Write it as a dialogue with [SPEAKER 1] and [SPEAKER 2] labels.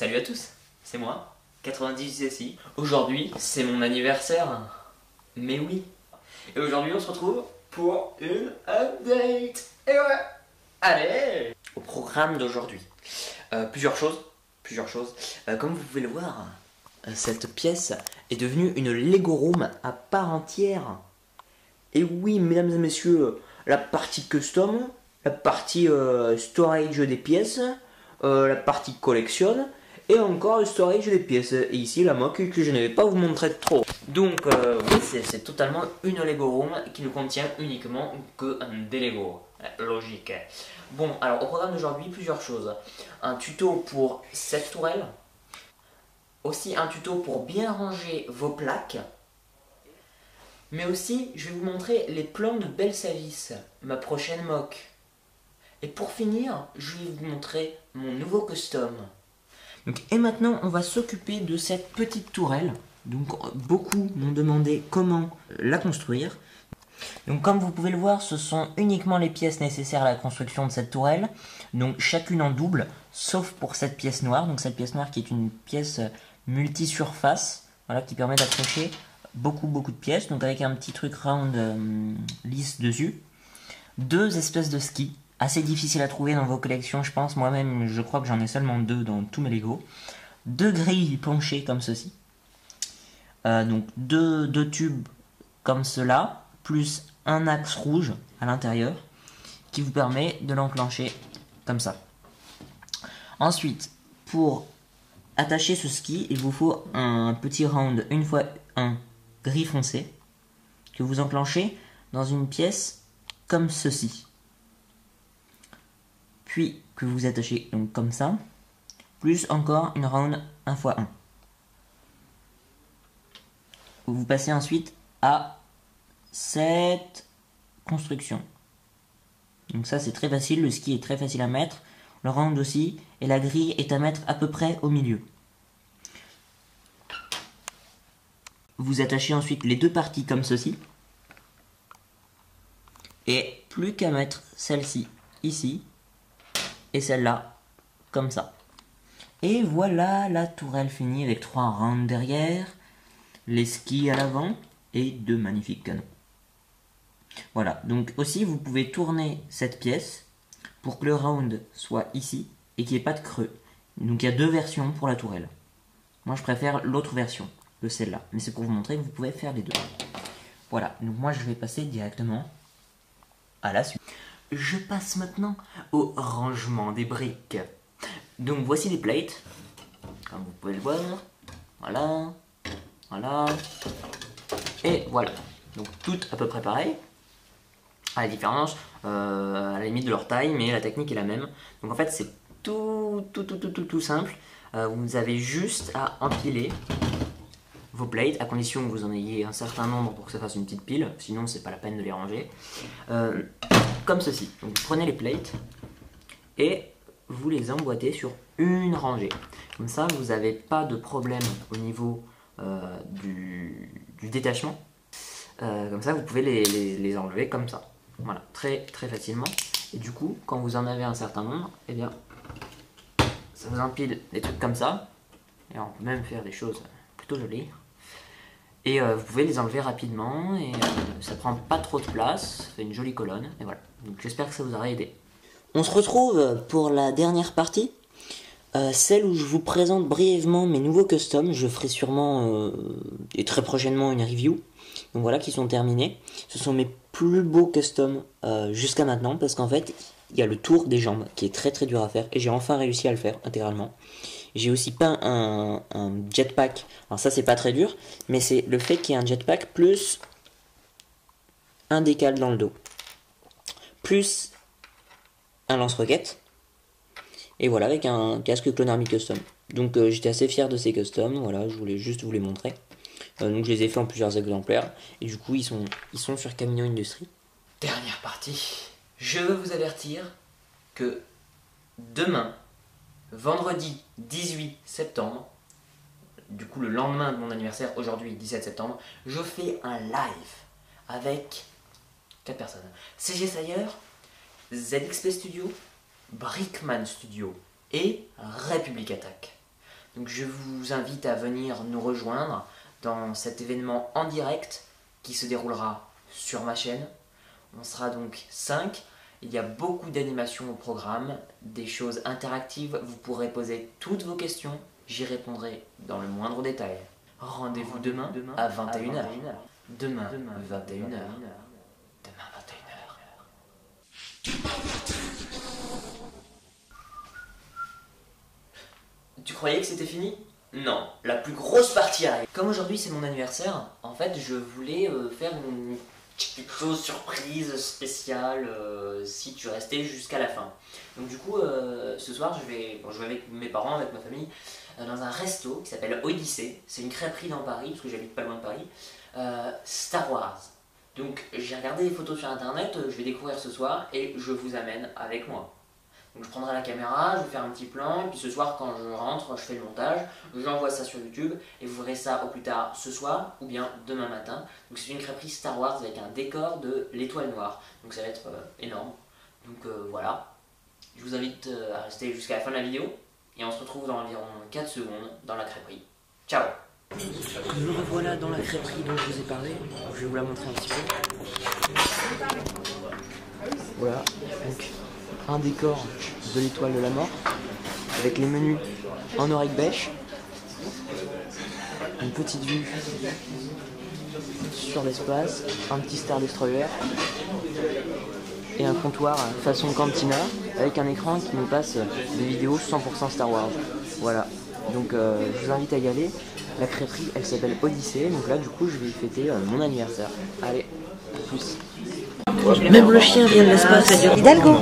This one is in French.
[SPEAKER 1] Salut à tous, c'est moi, 98cc. Aujourd'hui, c'est mon anniversaire. Mais oui. Et aujourd'hui, on se retrouve pour une update. Et ouais. Allez. Au programme d'aujourd'hui, plusieurs choses. Comme vous pouvez le voir, cette pièce est devenue une Lego Room à part entière. Et oui, mesdames et messieurs, la partie custom, la partie storage des pièces, la partie collection, et encore le storage des pièces. Et ici la moque que je ne vais pas vous montrer trop. Donc oui, c'est totalement une Lego Room qui ne contient uniquement que des Lego. Logique. Bon, alors au programme d'aujourd'hui, plusieurs choses. Un tuto pour cette tourelle. Aussi un tuto pour bien ranger vos plaques. Mais aussi, je vais vous montrer les plans de Belsavis, ma prochaine moque. Et pour finir, je vais vous montrer mon nouveau custom. Donc, et maintenant, on va s'occuper de cette petite tourelle. Donc, beaucoup m'ont demandé comment la construire. Donc, comme vous pouvez le voir, ce sont uniquement les pièces nécessaires à la construction de cette tourelle. Donc, chacune en double, sauf pour cette pièce noire. Donc, cette pièce noire qui est une pièce multi-surface, voilà, qui permet d'accrocher beaucoup de pièces. Donc, avec un petit truc round lisse dessus. Deux espèces de skis. Assez difficile à trouver dans vos collections, je pense. Moi-même, je crois que j'en ai seulement deux dans tous mes Lego. Deux grilles penchées comme ceci. Donc deux tubes comme cela, plus un axe rouge à l'intérieur, qui vous permet de l'enclencher comme ça. Ensuite, pour attacher ce ski, il vous faut un petit round 1x1 gris foncé, que vous enclenchez dans une pièce comme ceci. Puis que vous attachez donc comme ça, plus encore une round 1x1. Vous passez ensuite à cette construction. Donc ça c'est très facile, le ski est très facile à mettre, le round aussi, et la grille est à mettre à peu près au milieu. Vous attachez ensuite les deux parties comme ceci, et plus qu'à mettre celle-ci ici, et celle-là, comme ça. Et voilà la tourelle finie avec 3 rounds derrière, les skis à l'avant et 2 magnifiques canons. Voilà, donc aussi vous pouvez tourner cette pièce pour que le round soit ici et qu'il n'y ait pas de creux. Donc il y a deux versions pour la tourelle. Moi je préfère l'autre version de celle-là, mais c'est pour vous montrer que vous pouvez faire les deux. Voilà, donc moi je vais passer directement à la suite. Je passe maintenant au rangement des briques. Donc voici les plates, comme vous pouvez le voir. Voilà, voilà, et voilà. Donc toutes à peu près pareilles, à la différence, à la limite de leur taille, mais la technique est la même. Donc en fait c'est tout simple. Vous avez juste à empiler vos plates, à condition que vous en ayez un certain nombre pour que ça fasse une petite pile, sinon c'est pas la peine de les ranger. Comme ceci. Donc vous prenez les plates et vous les emboîtez sur une rangée. Comme ça, vous n'avez pas de problème au niveau du détachement. Comme ça, vous pouvez les enlever comme ça. Voilà, très facilement. Et du coup, quand vous en avez un certain nombre, eh bien, ça vous empile des trucs comme ça. Et on peut même faire des choses plutôt jolies. Et vous pouvez les enlever rapidement et ça prend pas trop de place, ça fait une jolie colonne. Et voilà, donc j'espère que ça vous aura aidé. On se retrouve pour la dernière partie, celle où je vous présente brièvement mes nouveaux customs. Je ferai sûrement et très prochainement une review. Donc voilà, qui sont terminés. Ce sont mes plus beaux customs jusqu'à maintenant, parce qu'en fait, il y a le tour des jambes qui est très dur à faire, et j'ai enfin réussi à le faire intégralement. J'ai aussi peint un jetpack. Alors ça c'est pas très dur, mais c'est le fait qu'il y ait un jetpack plus un décal dans le dos, plus un lance-roquette, et voilà, avec un casque Clone Army Custom. Donc j'étais assez fier de ces customs, voilà, je voulais juste vous les montrer. Donc je les ai fait en plusieurs exemplaires, et du coup ils sont sur Camino Industries. Dernière partie, je veux vous avertir que demain, vendredi 18 septembre, du coup le lendemain de mon anniversaire, aujourd'hui 17 septembre, je fais un live avec 4 personnes. CG Sayer, ZXP Studio, Brickman Studio et Republic Attack. Donc je vous invite à venir nous rejoindre dans cet événement en direct qui se déroulera sur ma chaîne. On sera donc 5. Il y a beaucoup d'animations au programme, des choses interactives, vous pourrez poser toutes vos questions, j'y répondrai dans le moindre détail. Rendez-vous demain à 21h. Demain 21h. Demain 21h. Tu croyais que c'était fini? Non, la plus grosse partie arrive. Comme aujourd'hui c'est mon anniversaire, en fait je voulais faire une petite chose surprise spéciale si tu restais jusqu'à la fin. Donc du coup ce soir je vais avec mes parents, avec ma famille, dans un resto qui s'appelle Odyssée. C'est une crêperie dans Paris, parce que j'habite pas loin de Paris. Star Wars. Donc j'ai regardé des photos sur internet, je vais découvrir ce soir et je vous amène avec moi. Donc je prendrai la caméra, je vais faire un petit plan, et puis ce soir quand je rentre, je fais le montage, j'envoie ça sur YouTube, et vous verrez ça au plus tard ce soir, ou bien demain matin. Donc c'est une crêperie Star Wars avec un décor de l'étoile noire, donc ça va être énorme. Donc voilà, je vous invite à rester jusqu'à la fin de la vidéo, et on se retrouve dans environ 4 secondes dans la crêperie. Ciao! Nous revoilà dans la crêperie dont je vous ai parlé, je vais vous la montrer un petit peu. Voilà, donc un décor de l'étoile de la mort, avec les menus en oreille bêche, une petite vue sur l'espace, un petit Star Destroyer, et un comptoir façon cantina, avec un écran qui nous passe des vidéos 100% Star Wars. Voilà, donc je vous invite à y aller. La crêperie elle s'appelle Odyssée, donc là du coup je vais y fêter mon anniversaire. Allez, à plus. Même le chien vient de l'espace. Hidalgo.